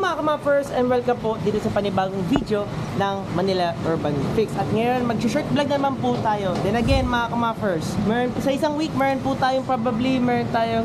mga kamappers and welcome po dito sa panibagong video ng Manila Urban Fix. At ngayon mag-short vlog naman po tayo. Then again mga kamappers, sa isang week meron po tayong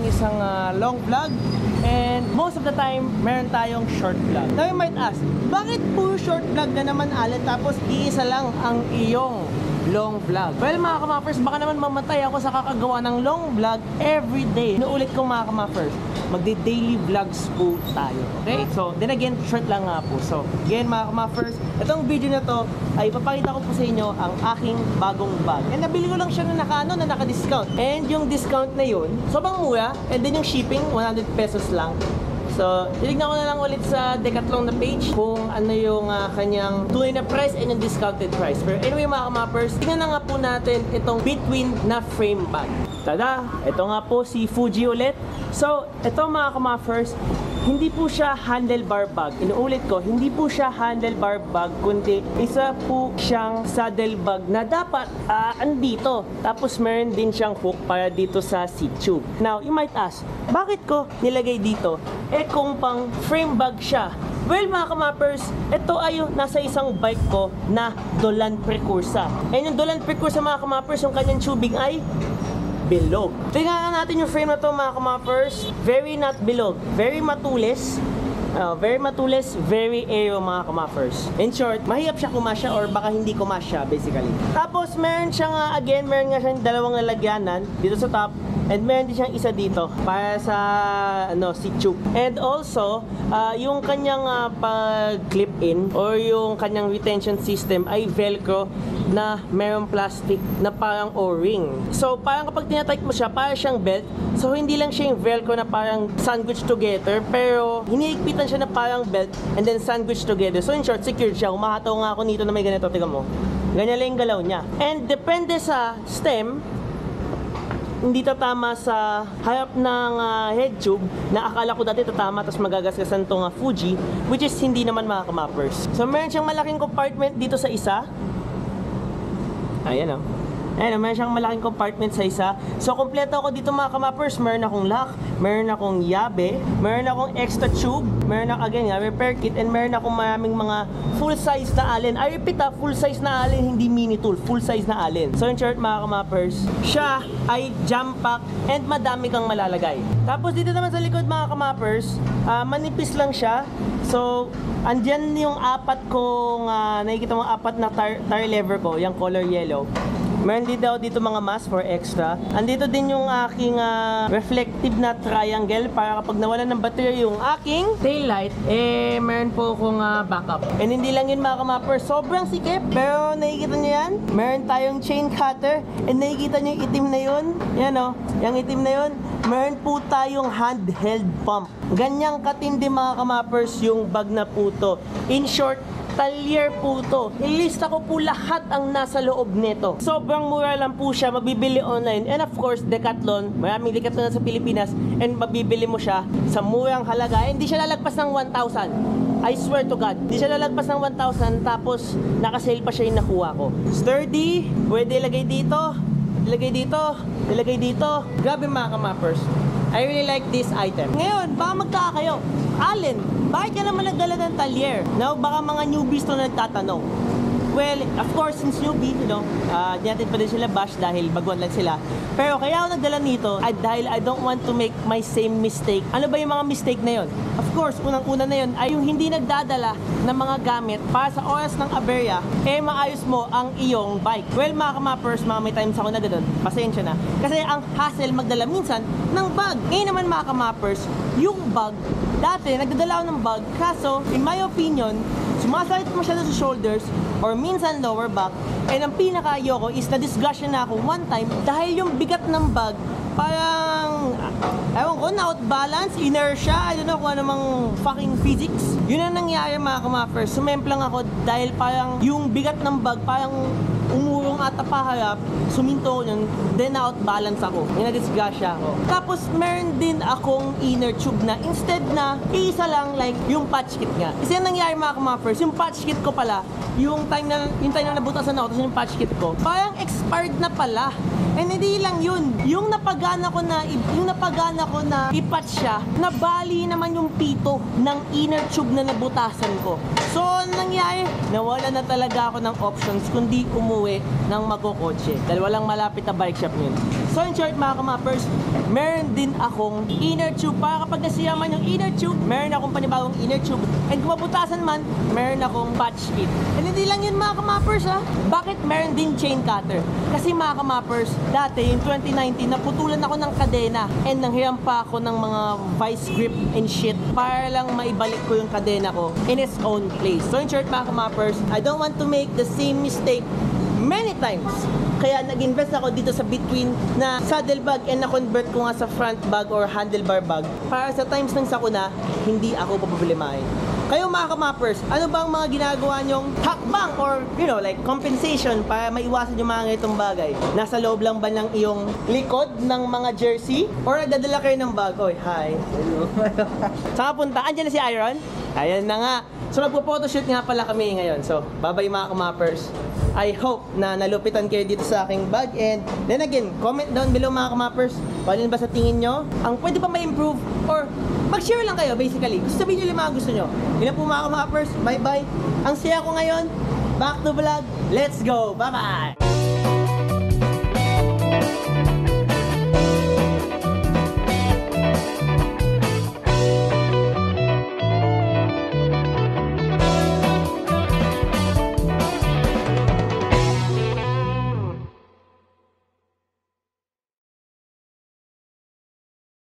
isang long vlog. And most of the time, meron tayong short vlog. Now you might ask, bakit po short vlog na naman Allen tapos iisa lang ang iyong long vlog? Well mga kamappers, baka naman mamatay ako sa kakagawa ng long vlog every day. Inuulit ko mga kamappers, magde-daily vlogs po tayo. Okay? So, then again, short lang nga po. So, again mga kamappers, itong video na to ay papakita ko po sa inyo ang aking bagong bag. And nabili ko lang siya na naka-discount. And yung discount na yun, sobrang mura. And then yung shipping, 100 pesos lang. So, titignan ko na lang ulit sa Decathlon na page kung ano yung kanyang tunay na price and yung discounted price. Pero anyway mga kamappers, tingnan na nga po natin itong Between na frame bag. Tada! Ito nga po si Fuji ulit. So, ito mga kamappers, hindi po siya handlebar bag. Inuulit ko, hindi po siya handlebar bag, kundi isa po siyang saddle bag na dapat andito. Tapos meron din siyang hook para dito sa seat tube. Now, you might ask, bakit ko nilagay dito? Kung pang frame bag siya. Well mga kamappers, ito ay nasa isang bike ko na Dolan Precursa. And yung Dolan Precursa mga kamappers, yung kanyang tubing ay bilog. Tingnan natin yung frame na to mga kamappers. Very not bilog. Very matulis. Very aero mga kamappers. In short, mahirap siya kumasya or baka hindi kumasya basically. Tapos meron siyang meron nga siyang dalawang lalagyanan dito sa top. And meron din siyang isa dito para sa seat tube. And also, yung kanyang pag-clip in or yung kanyang retention system ay velcro na merong plastic na parang o-ring. So, parang kapag tinatight mo siya, parang siyang belt. So, hindi lang siya yung velcro na parang sandwich together, pero hinihigpitan siya na parang belt and then sandwich together. So, in short, secured siya. Umahataw nga ako nito na may ganito. Tignan mo. Ganyan lang yung galaw niya. And depende sa stem, hindi tatama sa harap ng head tube na akala ko dati tatama tapos magagasgasan tong Fuji, which is hindi naman mga kamappers. So meron siyang malaking compartment dito sa isa. Ayan meron siyang malaking compartment sa isa. So kompleto ako dito mga kamappers. Meron akong lock, meron akong yabe, meron akong extra tube, meron akong repair kit, and meron akong maraming mga full size na Allen. I repeat full size na Allen, hindi mini tool, full size na Allen. So in short mga kamappers, siya ay jam pack and madami kang malalagay. Tapos dito naman sa likod mga kamappers, manipis lang siya. So andyan yung apat kong nakikita mo apat na tire lever ko, yung color yellow. Meron dito mga mask for extra. Andito din yung aking reflective na triangle para kapag nawalan ng battery yung aking taillight, meron po akong backup. And hindi lang yun mga kamappers, sobrang sikip. Pero nakikita nyo yan? Meron tayong chain cutter. And nakikita nyo yung itim na yun? Yan yung itim na yun. Meron po tayong handheld pump. Ganyang katindi mga kamappers yung bag na po to. In short, talyer po to. Ilista ko po lahat ang nasa loob nito. Sobrang mura lang po siya, mabibili online. And of course, Decathlon. Maraming Decathlon na sa Pilipinas. And mabibili mo siya sa murang halaga. Hindi siya lalagpas ng 1,000. I swear to God. Hindi siya lalagpas ng 1,000. Tapos, nakasale pa siya yung nakuha ko. Sturdy. Pwede ilagay dito. Ilagay dito. Ilagay dito. Grabe mga kamappers. I really like this item. Ngayon, baka magtaka kayo. Allen, bakit ka naman nagdala ng talyer? Now, baka mga newbies to nagtatanong. Well, of course, since newbie, di natin pa din sila bash dahil baguhan lang sila. Pero kaya ako nagdala nito ay dahil I don't want to make my same mistake. Ano ba yung mga mistake na yon? Of course, unang-una na yon ay yung hindi nagdadala ng mga gamit para sa oras ng aberya, maayos mo ang iyong bike. Well, mga kamappers, may times ako na gano'n. Pasensya na. Kasi ang hassle magdala minsan ng bag. Ngayon naman mga kamappers, yung bag, dati nagdadala ako ng bag, kaso, in my opinion, sumasakit masyado sa shoulders or minsan lower back. And ang pinaka-ayoko is na-disgustion na ako one time dahil yung bigat ng bag parang, ewan ko, na-outbalance, inertia, I don't know kung anumang fucking physics. Yun ang nangyari mga kamappers. Sumemplang ako dahil parang yung bigat ng bag parang umurong ata paharap, suminto ko nun, then out-balance ako. May na-disgrasya ako. Tapos, meron din akong inner tube na instead na isa lang, like, yung patch kit nga. Kasi yung nangyari mga kamapers, yung patch kit ko pala, yung time na nabutasan ako, tapos yung patch kit ko, parang expired na pala. And hindi lang yun. Yung napagana ko na i-patch siya, nabali naman yung pito ng inner tube na nabutasan ko. So, nangyari, nawala na talaga ako ng options kundi umuwi ng magkokotse. Dahil walang malapit na bike shop yun. So, in short mga kamapers, meron din akong inner tube. Para kapag nasira man yung inner tube, meron akong panibagong inner tube. And kung mabutasan man, meron akong patch kit. And hindi lang yun mga kamapers ha. Bakit meron din chain cutter? Kasi mga kamapers, dati, in 2019, naputulan ako ng kadena and nanghiram pa ako ng mga vice grip and shit para lang maibalik ko yung kadena ko in its own place. So in short mga kamapers, I don't want to make the same mistake many times. Kaya nag-invest ako dito sa between na saddle bag and na-convert ko nga sa front bag or handlebar bag para sa times ng sakuna, hindi ako paproblemahin. Kayo mga kamapers, ano bang mga ginagawa nyong hakbang or, you know, like compensation para maiwasan yung mga ganitong bagay? Nasa loob lang ba ng iyong likod ng mga jersey? Or nagdadala kayo ng bag? Oy, hi. Hello. Saan ka punta? Andiyan na si Iron? Ayan na nga. So magpo-photoshoot nga pala kami ngayon. So, bye-bye mga kamapers. I hope na nalupitan kayo dito sa aking bag. And then again, comment down below mga kamapers. Paano ba sa tingin nyo? Ang pwede pa ma-improve or mag-share lang kayo basically. Gusto sabihin nyo yung mga gusto nyo. Yun po mga kamapers. Bye-bye. Ang saya ko ngayon. Back to vlog. Let's go. Bye-bye.